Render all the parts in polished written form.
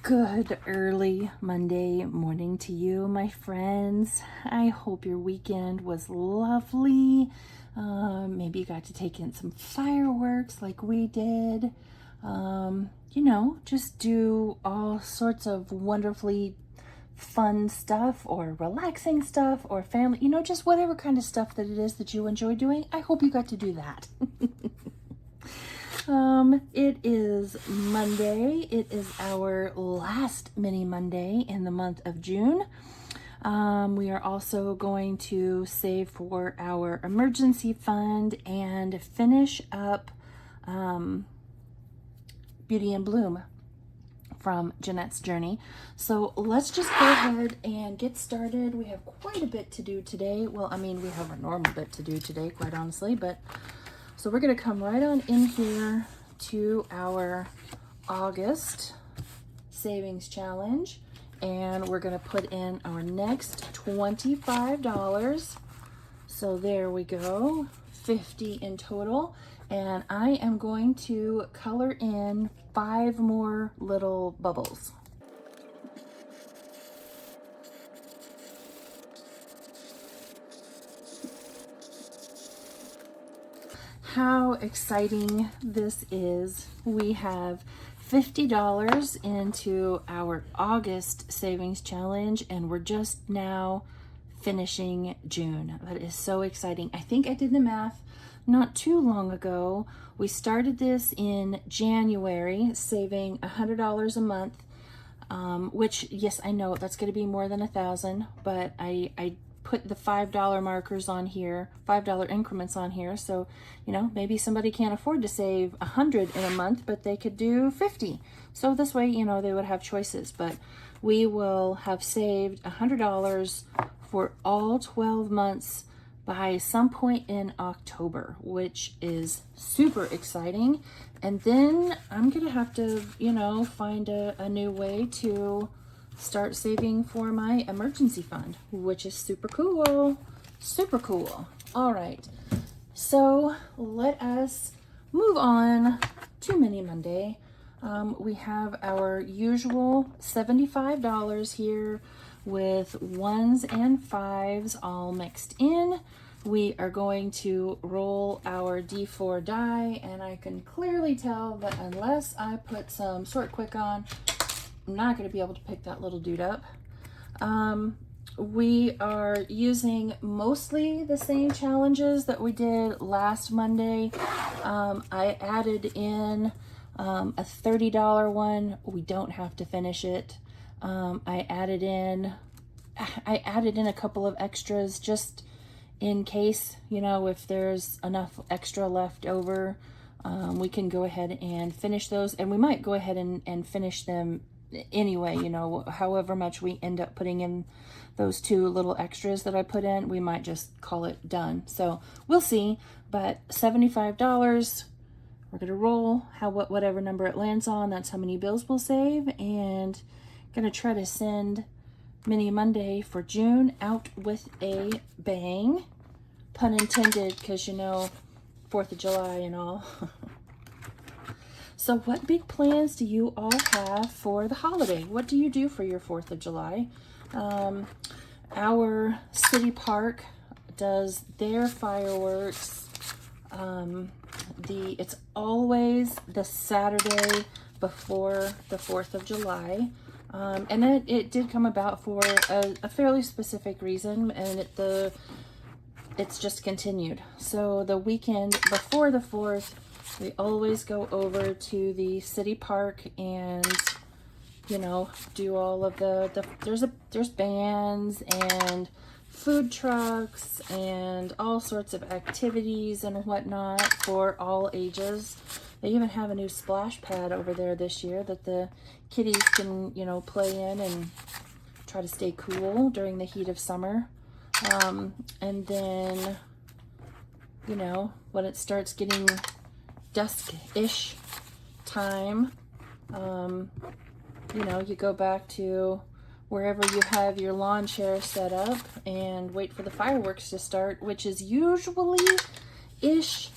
Good early Monday morning to you, my friends. I hope your weekend was lovely. Maybe you got to take in some fireworks like we did. Just do all sorts of wonderfully fun stuff or relaxing stuff or family, just whatever kind of stuff that it is that you enjoy doing. I hope you got to do that. It is Monday. It is our last mini Monday in the month of June. We are also going to save for our emergency fund and finish up Beauty and Bloom from Jeanette's Journey. So let's just go ahead and get started. We have quite a bit to do today. Well, we have a normal bit to do today, quite honestly, but so we're going to come right on in here to our August savings challenge, and we're going to put in our next $25. So there we go, 50 in total, and I am going to color in 5 more little bubbles. How exciting this is. We have $50 into our August savings challenge, and we're just now finishing June. That is so exciting. I think I did the math not too long ago. We started this in January, saving $100 a month, which, yes, I know that's going to be more than $1,000, but I put the $5 markers on here, $5 increments on here. So, maybe somebody can't afford to save 100 in a month, but they could do 50. So this way, they would have choices, but we will have saved $100 for all 12 months by some point in October, which is super exciting. And then I'm going to have to, find a new way to start saving for my emergency fund, which is super cool. Super cool. All right. So let us move on to Mini Monday. We have our usual $75 here with 1s and 5s all mixed in. We are going to roll our D4 die, and I can clearly tell that unless I put some sort quick on, I'm not going to be able to pick that little dude up. We are using mostly the same challenges that we did last Monday. I added in a $30 one. We don't have to finish it. I added in a couple of extras just in case, if there's enough extra left over, we can go ahead and finish those, and we might go ahead and finish them anyway, however much we end up putting in those 2 little extras that I put in, we might just call it done. So we'll see, but $75, we're going to roll whatever number it lands on. That's how many bills we'll save, and going to try to send Mini Monday for June out with a bang. Pun intended, because 4th of July and all. So what big plans do you all have for the holiday? What do you do for your 4th of July? Our city park does their fireworks. It's always the Saturday before the 4th of July. And it did come about for a fairly specific reason, and it's just continued. So the weekend before the 4th, we always go over to the city park and, do all of there's bands and food trucks and all sorts of activities and whatnot for all ages. They even have a new splash pad over there this year that the kiddies can, play in and try to stay cool during the heat of summer. And then, when it starts getting dusk-ish time, you go back to wherever you have your lawn chair set up and wait for the fireworks to start, which is usually-ish,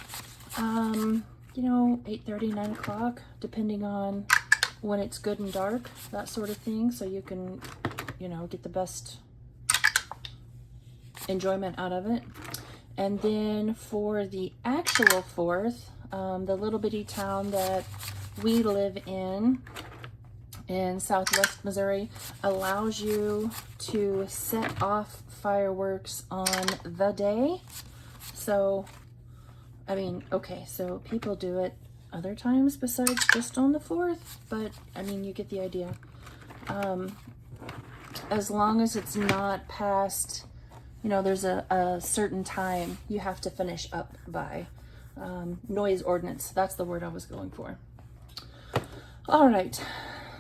8:30, 9 o'clock, depending on when it's good and dark, that sort of thing, so you can, you know, get the best enjoyment out of it. And then for the actual 4th, the little bitty town that we live in Southwest Missouri allows you to set off fireworks on the day. So, I mean, okay, so people do it other times besides just on the 4th, but I mean, you get the idea. As long as it's not past, you know, there's a certain time you have to finish up by. Noise ordinance, that's the word I was going for. All right,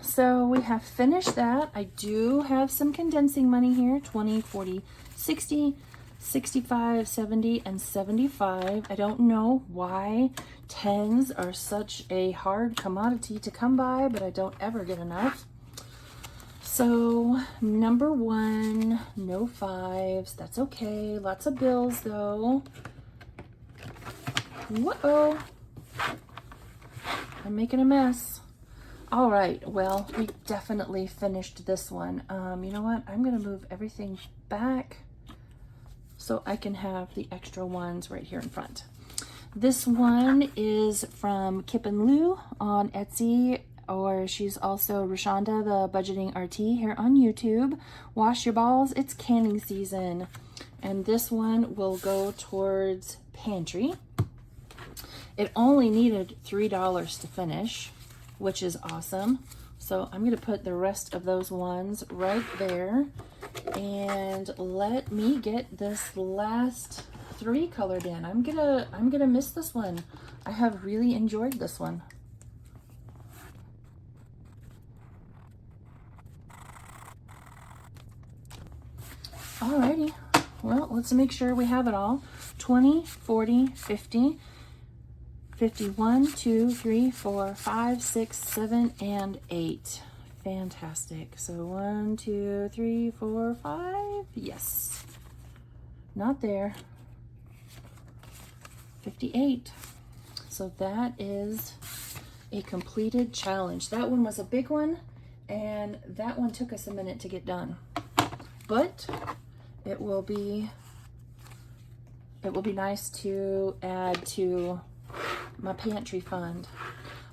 so we have finished that. I do have some condensing money here, 20, 40, 60, 65, 70, and 75. I don't know why 10s are such a hard commodity to come by, but I don't ever get enough. So number 1, no 5s. That's okay. Lots of bills though. Whoa. I'm making a mess. All right, well, we definitely finished this one. You know what? I'm gonna move everything back so I can have the extra ones right here in front. This one is from Kip and Lou on Etsy, or she's also Rashonda, the Budgeting RT, here on YouTube. Wash your balls, it's canning season. And this one will go towards pantry. It only needed $3 to finish, which is awesome. So I'm gonna put the rest of those ones right there. And let me get this last 3 colored in. I'm gonna miss this one. I have really enjoyed this one. Alrighty, well, let's make sure we have it all. 20, 40, 50, 51, 2, 3, 4, 5, 6, 7, and 8. Fantastic. So 1, 2, 3, 4, 5. Yes. Not there. 58. So that is a completed challenge. That one was a big one, and that one took us a minute to get done. But it will be nice to add to my pantry fund.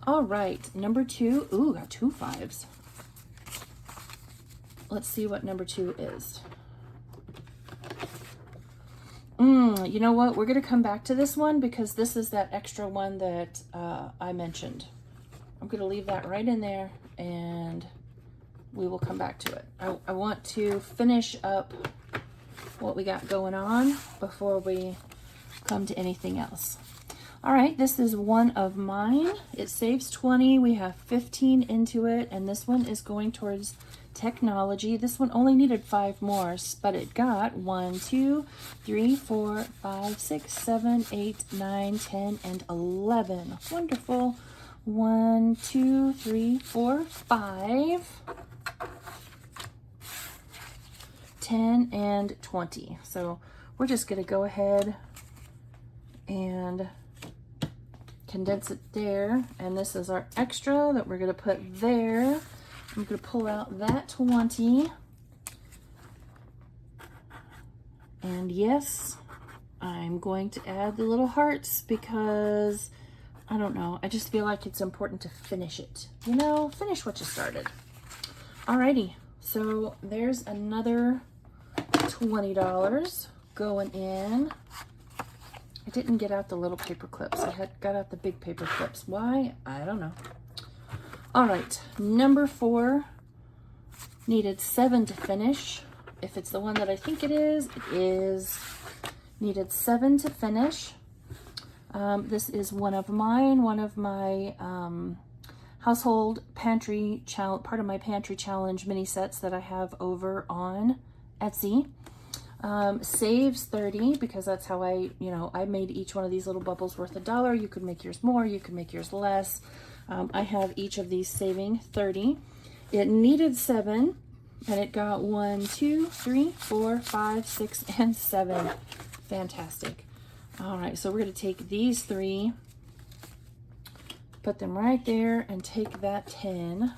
All right, number 2. Ooh, got 2 5s. Let's see what number 2 is. You know what? We're gonna come back to this one because this is that extra one that I mentioned. I'm gonna leave that right in there and we will come back to it. I want to finish up what we got going on before we come to anything else. All right, this is one of mine. It saves 20. We have 15 into it, and this one is going towards technology. This one only needed 5 more, but it got 1, 2, 3, 4, 5, 6, 7, 8, 9, 10, and 11. Wonderful. 1, 2, 3, 4, 5. 10 and 20. So we're just going to go ahead and condense it there. And this is our extra that we're going to put there. I'm going to pull out that 20. And yes, I'm going to add the little hearts because I don't know. I just feel like it's important to finish it. You know, finish what you started. Alrighty. So there's another $20 going in. I didn't get out the little paper clips. I got out the big paper clips. Why? I don't know. All right, number 4 needed 7 to finish. If it's the one that I think it is, needed 7 to finish. This is one of my household pantry challenge, part of my pantry challenge mini sets that I have over on Etsy. Saves 30 because that's how I made each one of these little bubbles worth $1. You could make yours more, you could make yours less. I have each of these saving 30. It needed 7 and it got 1, 2, 3, 4, 5, 6, and 7. Fantastic. All right, so we're going to take these 3, put them right there and take that 10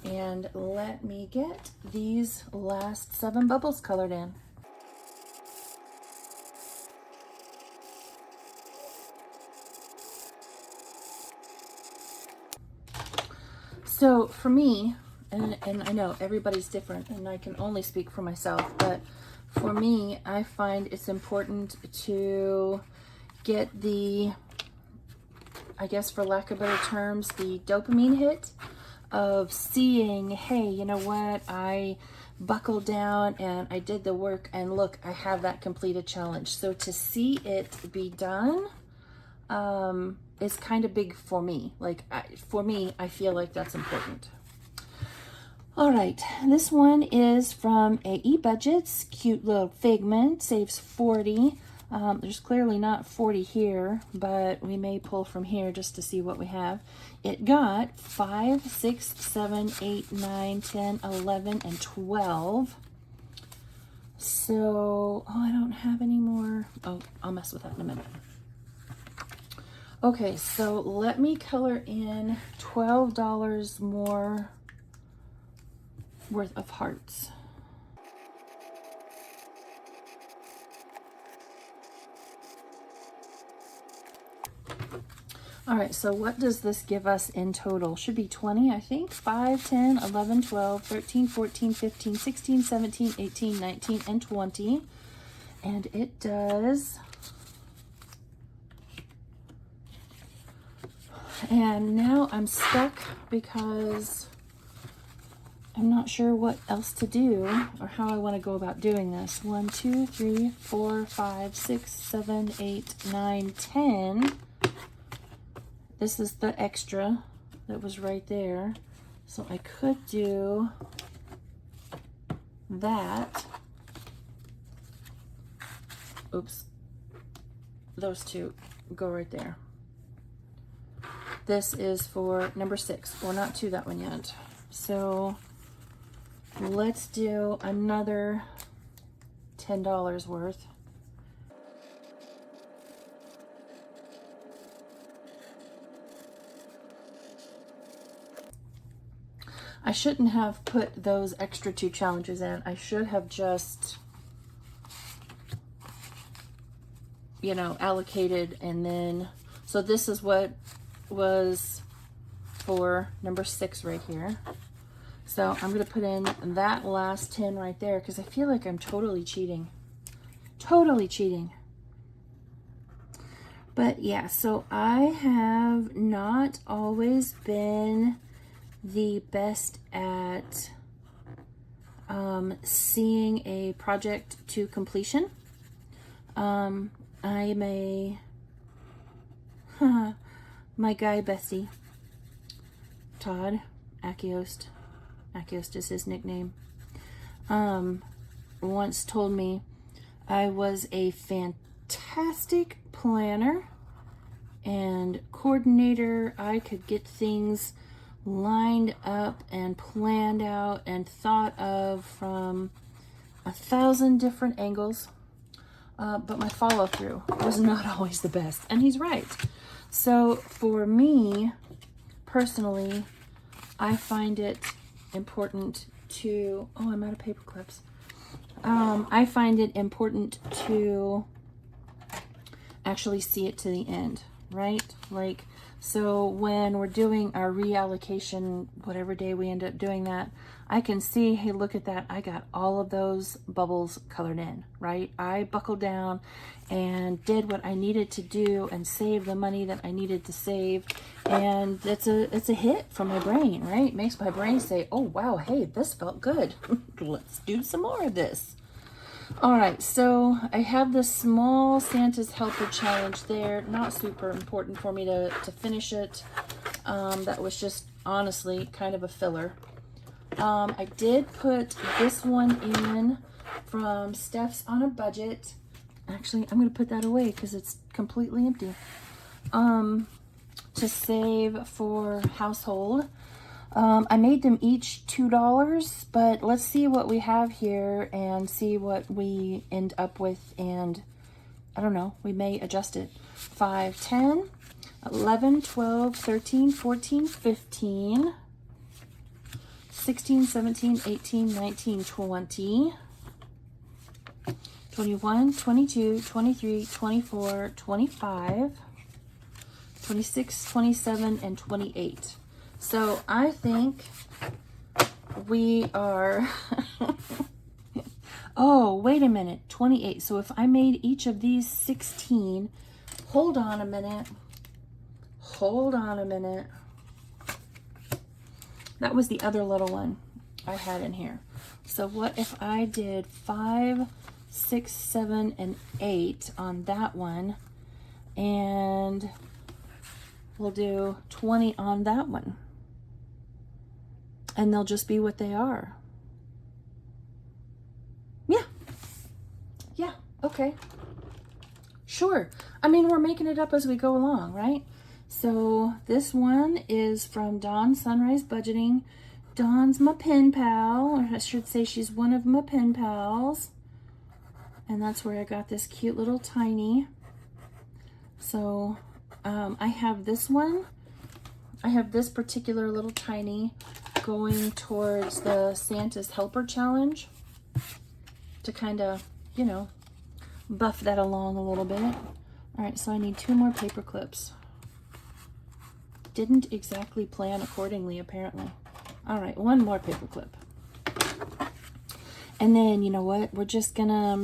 and let me get these last 7 bubbles colored in. So for me, and I know everybody's different and I can only speak for myself, but for me, I find it's important to get the, I guess for lack of better terms, the dopamine hit of seeing, hey, you know what, I buckled down and I did the work and look, I have that completed challenge. So to see it be done is kind of big for me. Like for me, I feel like that's important. All right, this one is from AE Budgets, cute little figment, saves 40. There's clearly not 40 here, but we may pull from here just to see what we have. It got 5, 6, 7, 8, 9, 10, 11, and 12. So, oh, I don't have any more. Oh, I'll mess with that in a minute. Okay, so let me color in $12 more worth of hearts. All right, so what does this give us in total? Should be 20, I think. 5, 10, 11, 12, 13, 14, 15, 16, 17, 18, 19, and 20. And it does. And now I'm stuck because I'm not sure what else to do or how I want to go about doing this. 1, 2, 3, 4, 5, 6, 7, 8, 9, 10. This is the extra that was right there. So I could do that. Oops. Those two go right there. This is for number 6. We're not to that one yet. So let's do another $10 worth. I shouldn't have put those extra 2 challenges in. I should have just, you know, allocated and then, so this is what was for number 6 right here. So I'm going to put in that last 10 right there because I feel like I'm totally cheating. Totally cheating. But yeah, so I have not always been the best at seeing a project to completion. I'm a my guy bestie, Todd Akiost is his nickname, once told me I was a fantastic planner and coordinator. I could get things lined up and planned out and thought of from 1,000 different angles, but my follow-through was not always the best, and he's right. So for me personally, I find it important to, oh, I'm out of paper clips. I find it important to actually see it to the end, right? Like, so when we're doing our reallocation, whatever day we end up doing that, I can see, hey, look at that. I got all of those bubbles colored in, right? I buckled down and did what I needed to do and saved the money that I needed to save. And it's a hit from my brain, right? It makes my brain say, oh, wow, hey, this felt good. Let's do some more of this. All right, so I have this small Santa's Helper challenge there. Not super important for me to finish it. That was just honestly kind of a filler. I did put this one in from Steph's on a Budget. Actually, I'm going to put that away because it's completely empty. To save for household. I made them each $2, but let's see what we have here and see what we end up with, and I don't know, we may adjust it. 5, 10, 11, 12, 13, 14, 15, 16, 17, 18, 19, 20, 21, 22, 23, 24, 25, 26, 27, and 28. So I think we are, oh, wait a minute, 28. So if I made each of these 16, hold on a minute. That was the other little one I had in here. So what if I did 5, 6, 7, and 8 on that one, and we'll do 20 on that one, and they'll just be what they are. Yeah, okay. Sure. I mean, we're making it up as we go along, right? So this one is from Dawn Sunrise Budgeting. Dawn's my pen pal, or I should say she's one of my pen pals. And that's where I got this cute little tiny. So I have this one. I have this particular little tiny going towards the Santa's Helper Challenge to kind of, you know, buff that along a little bit. All right, so I need 2 more paper clips. Didn't exactly plan accordingly, apparently. All right, 1 more paper clip. And then, you know what? We're just gonna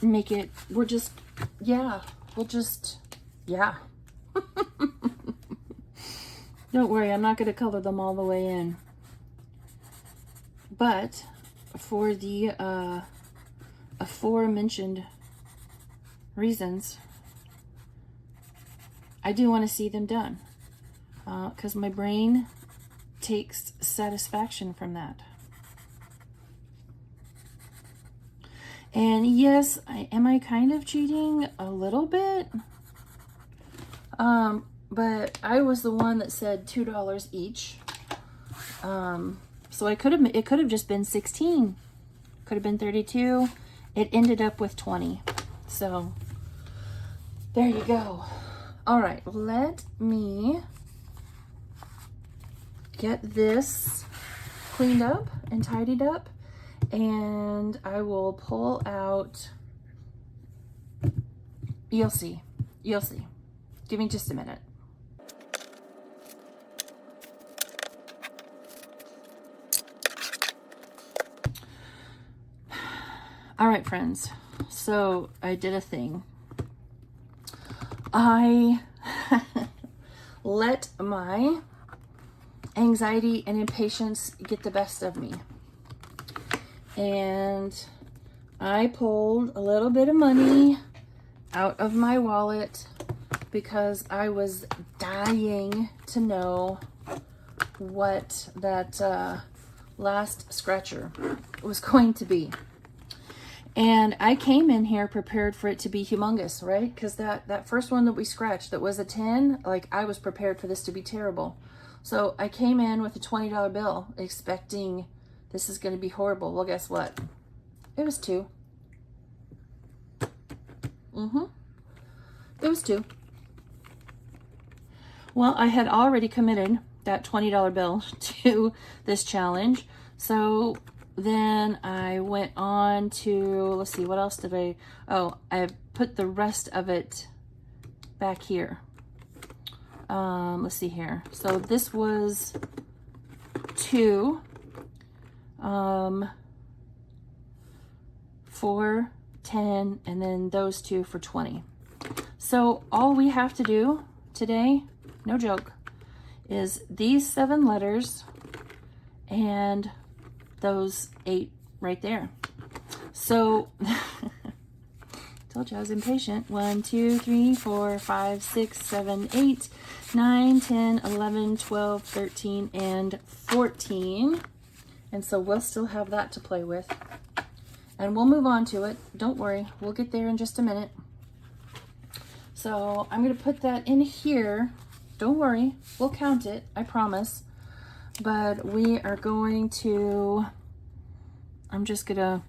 make it, we'll just, yeah. Don't worry, I'm not gonna color them all the way in. But for the aforementioned reasons, I do want to see them done, because my brain takes satisfaction from that. And yes, am I kind of cheating a little bit? But I was the one that said $2 each. So it could have just been 16. Could have been 32. It ended up with 20. So there you go. All right, let me get this cleaned up and tidied up, and I will pull out, you'll see. Give me just a minute. All right, friends, so I did a thing. I let my anxiety and impatience get the best of me. And I pulled a little bit of money out of my wallet because I was dying to know what that last scratcher was going to be. And I came in here prepared for it to be humongous, right? Because that first one that we scratched that was a 10, like, I was prepared for this to be terrible. So I came in with a $20 bill expecting this is going to be horrible. Well, guess what? It was 2. It was 2. Well, I had already committed that $20 bill to this challenge. So then I went on to, let's see, what else did I put the rest of it back here. Let's see here. So this was 2, 4, 10, and then those 2 for 20. So all we have to do today, no joke, is these 7 letters and those 8 right there. So told you I was impatient. 1, 2, 3, 4, 5, 6, 7, 8, 9, 10, 11, 12, 13, and 14. And so we'll still have that to play with. And we'll move on to it. Don't worry, we'll get there in just a minute. So I'm going to put that in here. Don't worry, we'll count it, I promise. But we are going to I'm just gonna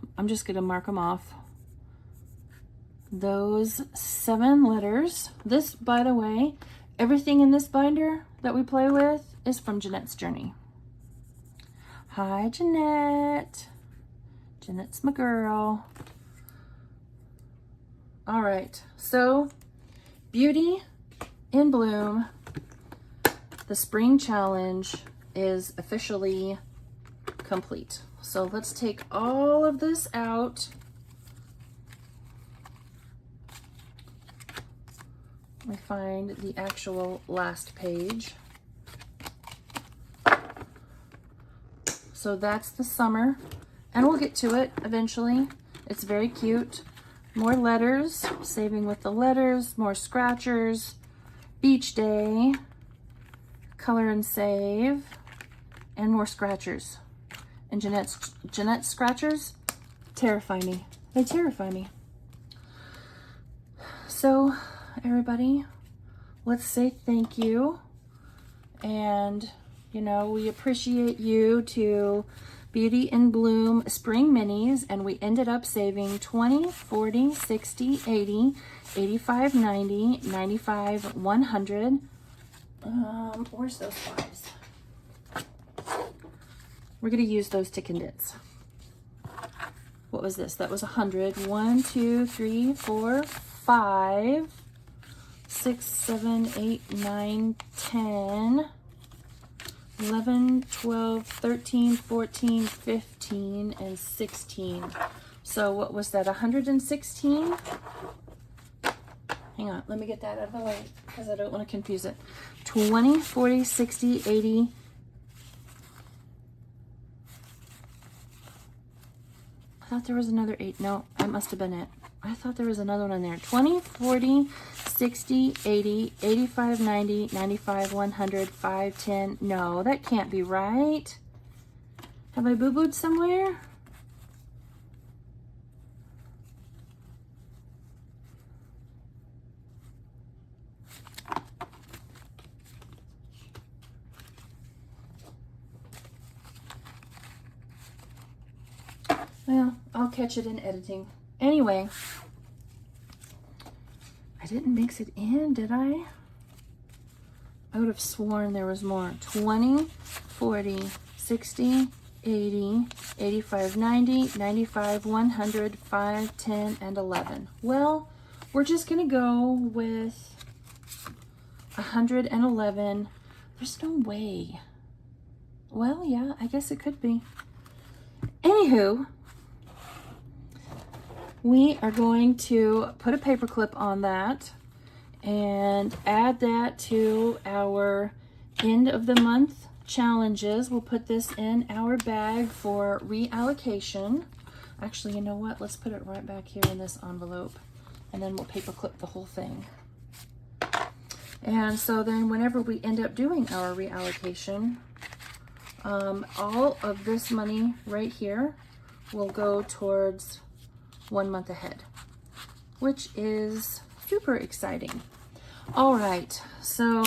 mark them off. Those 7 letters. This, by the way, everything in this binder that we play with is from Jeanette's Journey. Hi, Jeanette. Jeanette's my girl. All right, so Beauty in Bloom, the spring challenge is officially complete. So let's take all of this out. Let me find the actual last page. So that's the summer, and we'll get to it eventually. It's very cute. More letters, saving with the letters, more scratchers, beach day, color and save, and more scratchers. And Jeanette's scratchers terrify me. They terrify me. So everybody, let's say thank you. And you know, we appreciate you to Beauty in Bloom Spring Minis, and we ended up saving 20, 40, 60, 80, 85, 90, 95, 100. Where's those 5s? We're going to use those to condense. What was this? That was 100. 1, 2, 3, 4, 5, 6, 7, 8, 9, 10. 11, 12, 13, 14, 15, and 16. So what was that, 116? Hang on, let me get that out of the way because I don't want to confuse it. 20, 40, 60, 80. I thought there was another 8. No, that must have been it. I thought there was another one in there. 20, 40, 60, 80, 85, 90, 95, 100, 5, 10. No, that can't be right. Have I boo-booed somewhere? Well, I'll catch it in editing. Anyway, I didn't mix it in, did I? I would have sworn there was more. 20, 40, 60, 80, 85, 90, 95, 100, 5, 10, and 11. Well, we're just going to go with 111. There's no way. Well, yeah, I guess it could be. Anywho, we are going to put a paper clip on that and add that to our end of the month challenges. We'll put this in our bag for reallocation. Actually, you know what? Let's put it right back here in this envelope, and then we'll paper clip the whole thing. And so then whenever we end up doing our reallocation, all of this money right here will go towards 1 month ahead, which is super exciting. All right, so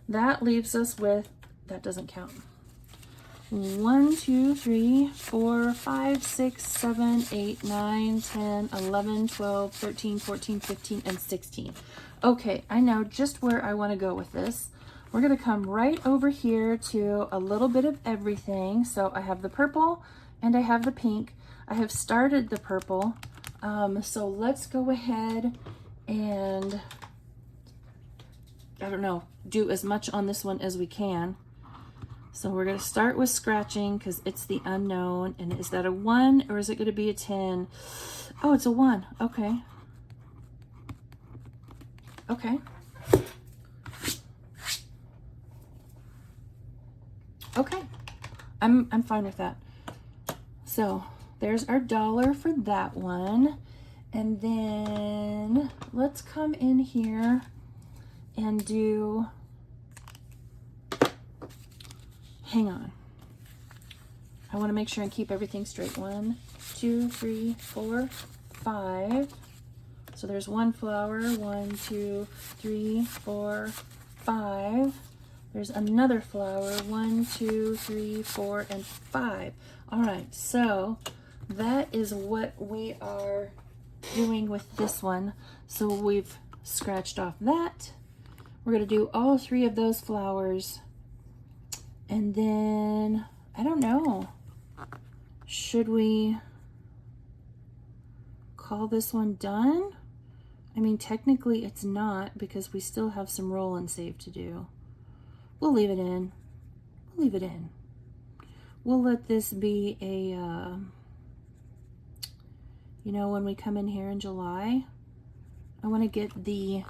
that leaves us with, that doesn't count, 1, 2, 3, 4, 5, 6, 7, 8, 9, 10, 11, 12, 13, 14, 15, and 16. Okay, I know just where I want to go with this. We're going to come right over here to a little bit of everything. So I have the purple and I have the pink. I have started the purple. So let's go ahead and, I don't know, do as much on this one as we can. So we're going to start with scratching because it's the unknown. And is that a 1 or is it going to be a 10? Oh, it's a 1. Okay. Okay. Okay. I'm fine with that. So there's our $1 for that one. And then let's come in here and do, hang on. I want to make sure and keep everything straight. 1, 2, 3, 4, 5. So there's 1 flower. 1, 2, 3, 4, 5. There's another flower. 1, 2, 3, 4, and 5. All right, so that is what we are doing with this one. So we've scratched off that. We're going to do all 3 of those flowers. And then, I don't know, should we call this one done? I mean, technically it's not, because we still have some roll and save to do. We'll leave it in. We'll leave it in. We'll let this be a, you know, when we come in here in July, I want to get the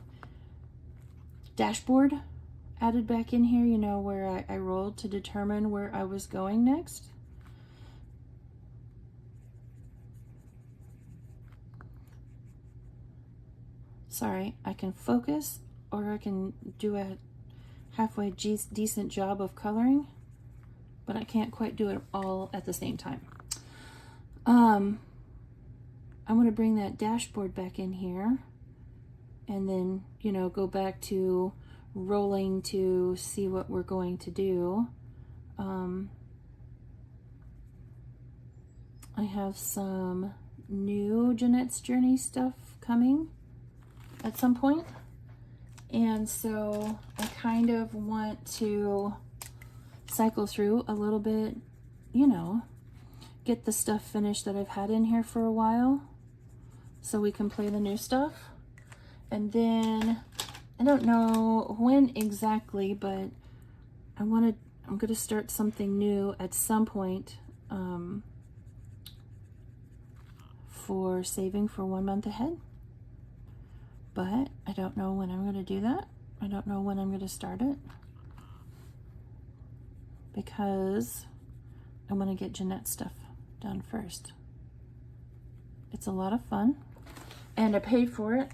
dashboard added back in here, you know, where I rolled to determine where I was going next. Sorry, I can focus, or I can do a halfway decent job of coloring, but I can't quite do it all at the same time. I'm going to bring that dashboard back in here, and then, you know, go back to rolling to see what we're going to do. I have some new Jeanette's Journey stuff coming at some point, and so I kind of want to cycle through a little bit, you know, get the stuff finished that I've had in here for a while so we can play the new stuff. And then I don't know when exactly, but I'm going to start something new at some point for saving for 1 month ahead. But I don't know when I'm going to do that. I don't know when I'm going to start it, because I want to get Jeanette's stuff done first. It's a lot of fun, and I paid for it,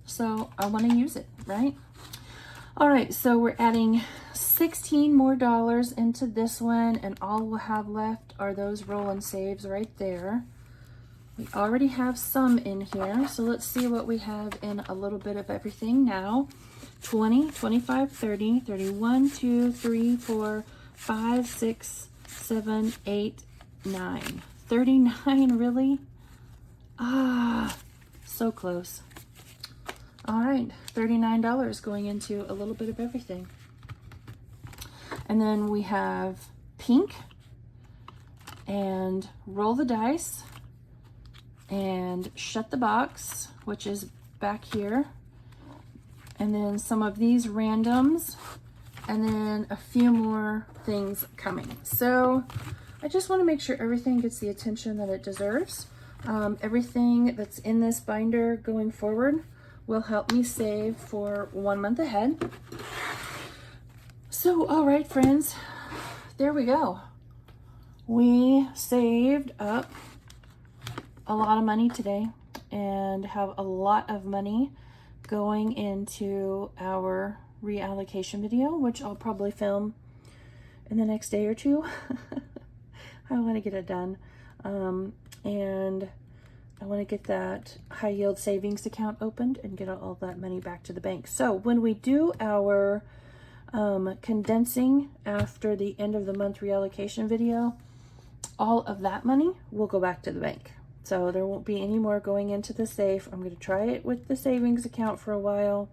so I want to use it, right? All right, so we're adding $16 more into this one, and all we'll have left are those roll and saves right there. We already have some in here, so let's see what we have in a little bit of everything now. 20, 25, 30, 31, 2, 3, 4, 5, 6, 7, 8, 9. 39, really? Ah, so close. All right, $39 going into a little bit of everything. And then we have pink and roll the dice and shut the box, which is back here. And then some of these randoms, and then a few more things coming. So I just want to make sure everything gets the attention that it deserves. Everything that's in this binder going forward will help me save for 1 month ahead. So, all right, friends, there we go. We saved up a lot of money today and have a lot of money going into our reallocation video, which I'll probably film in the next day or two. I want to get it done. And I want to get that high yield savings account opened and get all that money back to the bank. So when we do our condensing after the end of the month reallocation video, all of that money will go back to the bank. So there won't be any more going into the safe. I'm going to try it with the savings account for a while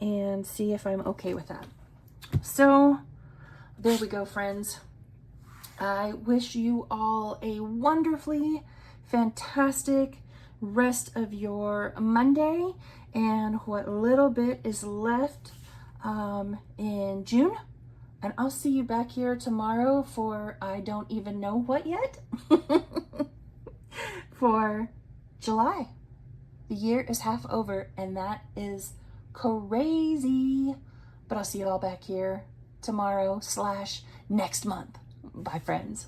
and see if I'm okay with that. So there we go, friends. I wish you all a wonderfully fantastic rest of your Monday and what little bit is left in June. And I'll see you back here tomorrow for I don't even know what yet. For July. The year is half over, and that is crazy. But I'll see you all back here tomorrow / next month. Bye, friends.